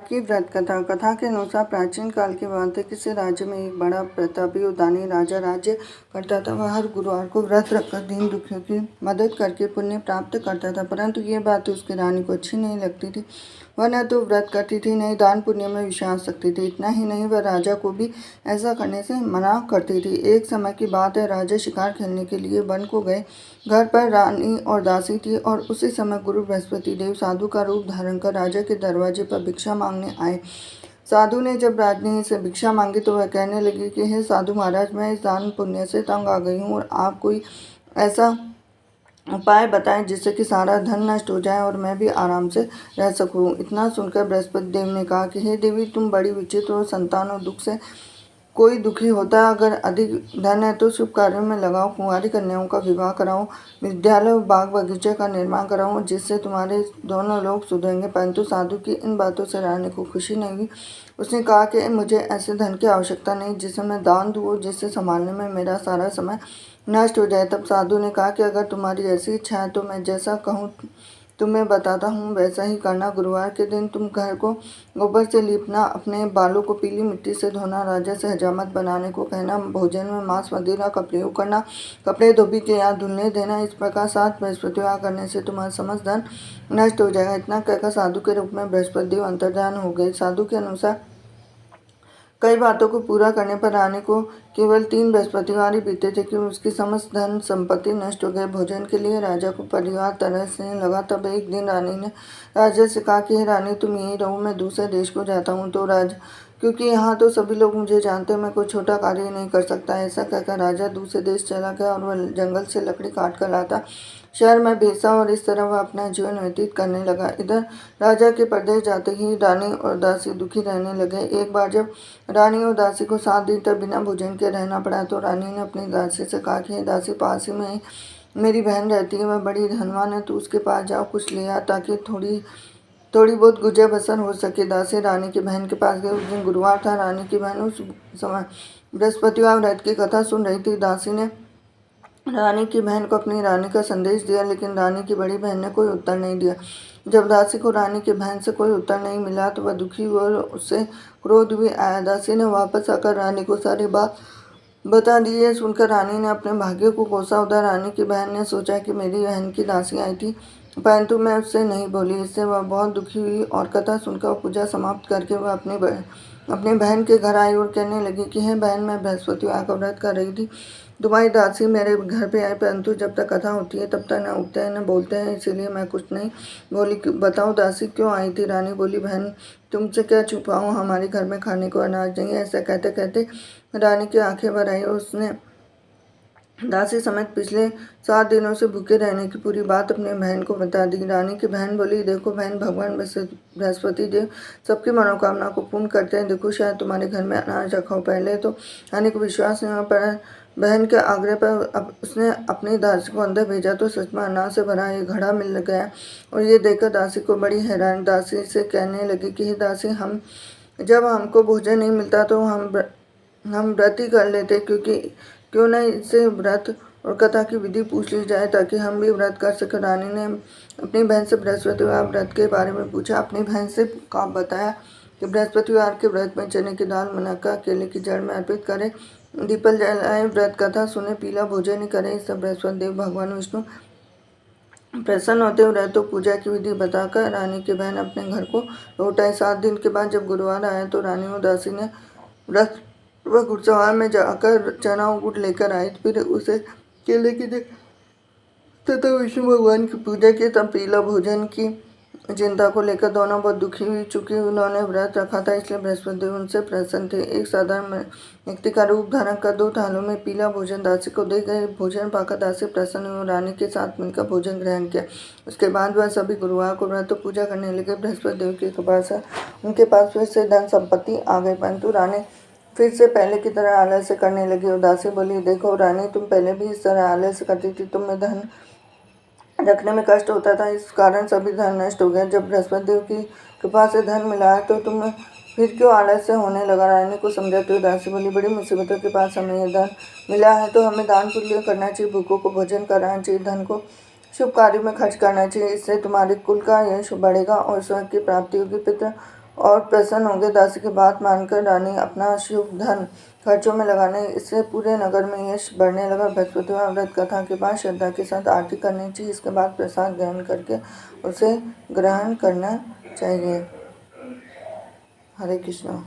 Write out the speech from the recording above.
की व्रत कथा। कथा के अनुसार प्राचीन काल की बात है। किसी राज्य में एक बड़ा प्रतापी और दानी राजा राज्य करता था। वह हर गुरुवार को व्रत रखकर दीन दुखियों की मदद करके पुण्य प्राप्त करता था, परंतु ये बात उसकी रानी को अच्छी नहीं लगती थी। वह न तो व्रत करती थी, न ही दान पुण्य में विश्वास रखती थी। इतना ही नहीं, वह राजा को भी ऐसा करने से मना करती थी। एक समय की बात है, राजा शिकार खेलने के लिए वन को गए। घर पर रानी और दासी थी और उसी समय गुरु बृहस्पति देव साधु का रूप धारण कर राजा के दरवाजे पर भिक्षा मांगने आए। साधु ने जब रानी से भिक्षा मांगी तो वह कहने लगी कि हे साधु महाराज, मैं इस दान पुण्य से तंग आ गई हूँ और आप कोई ऐसा उपाय बताएं जिससे कि सारा धन नष्ट हो जाए और मैं भी आराम से रह सकूं। इतना सुनकर बृहस्पति देव ने कहा कि हे देवी, तुम बड़ी विचित्र और संतान और दुख से कोई दुखी होता है। अगर अधिक धन है तो शुभ कार्यों में लगाओ, कुंवारी कन्याओं का विवाह कराओ, विद्यालय और बाग बगीचे का निर्माण कराओ, जिससे तुम्हारे दोनों लोग सुधरेंगे। परंतु साधु की इन बातों से रानी को खुशी नहीं हुई। उसने कहा कि मुझे ऐसे धन की आवश्यकता नहीं जिसे मैं दान दूँ और जिससे संभालने में मेरा सारा समय नष्ट हो जाए। तब साधु ने कहा कि अगर तुम्हारी ऐसी इच्छा है तो मैं जैसा कहूँ तुम्हें बताता हूँ वैसा ही करना। गुरुवार के दिन तुम घर को गोबर से लीपना, अपने बालों को पीली मिट्टी से धोना, राजा से हजामत बनाने को कहना, भोजन में मांस मदिरा का प्रयोग करना, कपड़े धोबी के यहाँ धुलने देना। इस प्रकार 7 बृहस्पतिवार करने से तुम्हारा समस्त धन नष्ट हो जाएगा। इतना कहकर साधु के रूप में बृहस्पति देव अंतर्धान हो गए। साधु के अनुसार कई बातों को पूरा करने पर रानी को केवल 3 बृहस्पतिवार ही बीते थे कि उसकी समस्त धन संपत्ति नष्ट हो गए। भोजन के लिए राजा को परिवार तरसने लगा। तब एक दिन रानी ने राजा से कहा कि हे रानी, तुम यहीं रहो, मैं दूसरे देश को जाता हूँ। तो राजा, क्योंकि यहाँ तो सभी लोग मुझे जानते हैं, मैं कोई छोटा कार्य नहीं कर सकता। ऐसा कहकर राजा दूसरे देश चला गया और वह जंगल से लकड़ी काट कर लाता, शहर में बेचा और इस तरह वह अपना जीवन व्यतीत करने लगा। इधर राजा के परदेश जाते ही रानी और दासी दुखी रहने लगे। एक बार जब रानी और दासी को 7 दिन तक बिना भोजन के रहना पड़ा तो रानी ने अपनी दासी से कहा कि दासी, पास ही में मेरी बहन रहती है, वह बड़ी धनवान है, तो उसके पास जाओ, कुछ ले आ ताकि थोड़ी बहुत गुजर बसर हो सके। दासी रानी की बहन के पास गई। उस दिन गुरुवार था। रानी की बहन उस समय बृहस्पतिवार व्रत की कथा सुन रही थी। दासी ने रानी की बहन को अपनी रानी का संदेश दिया, लेकिन रानी की बड़ी बहन ने कोई उत्तर नहीं दिया। जब दासी को रानी की बहन से कोई उत्तर नहीं मिला तो वह दुखी हुई और उससे क्रोध भी आया। दासी ने वापस आकर रानी को सारी बात बता दी। ये सुनकर रानी ने अपने भाग्य को कोसा। उधर रानी की बहन ने सोचा कि मेरी बहन की दासी आई थी, परंतु मैं उससे नहीं बोली। इससे वह बहुत दुखी हुई और कथा सुनकर पूजा समाप्त करके वह अपनी बहन के घर आई और कहने लगी कि हे बहन, मैं बृहस्पतिवार का व्रत कर रही थी। तुम्हारी दासी मेरे घर पे आई, परंतु जब तक कथा होती है तब तक न उठते हैं न बोलते हैं, इसीलिए मैं कुछ नहीं बोली। बताओ दासी क्यों आई थी? रानी बोली, बहन, तुमसे क्या छुपाऊं, हमारे घर में खाने को अनाज नहीं है। ऐसा कहते कहते रानी की आंखें भर आई और उसने दासी समेत पिछले 7 दिनों से भूखे रहने की पूरी बात अपनी बहन को बता दी। रानी की बहन बोली, देखो बहन, भगवान बृहस्पति देव सबकी मनोकामना को पूर्ण करते हैं। देखो, शायद तुम्हारे घर में अनाज रखा हो। पहले तो रानी को विश्वास नहीं हुआ, पर बहन के आग्रह पर उसने अपनी दासी को अंदर भेजा तो सच में अनाज से भरा एक घड़ा मिल गया और ये देखकर दासी को बड़ी हैरानी। दासी से कहने लगी कि हे दासी, जब हमको भोजन नहीं मिलता तो हम व्रत ही कर लेते, क्यों नहीं इससे व्रत और कथा की विधि पूछ ली जाए ताकि हम भी व्रत कर सकें। रानी ने अपनी बहन से बृहस्पतिवार व्रत के बारे में पूछा। अपनी बहन से बताया कि बृहस्पतिवार के व्रत में चने की दाल, मुनक्का, केले की जड़ में अर्पित करें, दीपल जलाए, व्रत कथा सुने, पीला भोजन ही करें। इस सब बृहस्पति देव भगवान विष्णु प्रसन्न होते हुए व्रत पूजा की विधि बताकर रानी की बहन अपने घर को लौट आई। 7 दिन के बाद जब गुरुवार आया तो रानी और दासी ने व्रत वह घुड़सवार में जाकर चना और गुड़ लेकर आई। फिर उसे केले की तथा विष्णु भगवान की पूजा की। तब पीला भोजन की चिंता को लेकर दोनों बहुत दुखी हुई। चूंकि उन्होंने व्रत रखा था इसलिए बृहस्पति देव उनसे प्रसन्न थे। एक साधारण व्यक्ति का रूप धारण कर 2 थालों में पीला भोजन दासी को दे गए। भोजन पाकर दासी प्रसन्न हुई और रानी के साथ मिलकर भोजन ग्रहण किया। उसके बाद वह सभी गुरुवार को व्रत पूजा करने लगे। बृहस्पति देव की कृपा से उनके पास फिर से धन संपत्ति आ गई, परंतु रानी फिर से पहले की तरह आलस्य करने लगी। और दासी बोली, देखो रानी, तुम पहले भी इस तरह आलस्य करती थी, तुम्हें धन रखने में कष्ट होता था, इस कारण सभी धन नष्ट हो गया। जब बृहस्पति देव की कृपा से धन मिला है तो तुम्हें फिर क्यों आलस्य होने लगा? रानी को समझाते हुए दासी बोली, बड़ी मुसीबतों के पास हमें यह धन मिला है तो हमें दान पुण्य करना चाहिए, भूखों को भोजन कराना चाहिए, धन को शुभ कार्यों में खर्च करना चाहिए। इससे तुम्हारे कुल का यश बढ़ेगा और स्वर्ग की प्राप्ति होगी। पितृ और प्रसन्न होंगे। दासी की बात मानकर रानी अपना शुभ धन खर्चों में लगाने, इससे पूरे नगर में यश बढ़ने लगा। बृहस्पतिवार व्रत कथा के बाद श्रद्धा के साथ आरती करनी चाहिए। इसके बाद प्रसाद ग्रहण करके उसे ग्रहण करना चाहिए। हरे कृष्णा।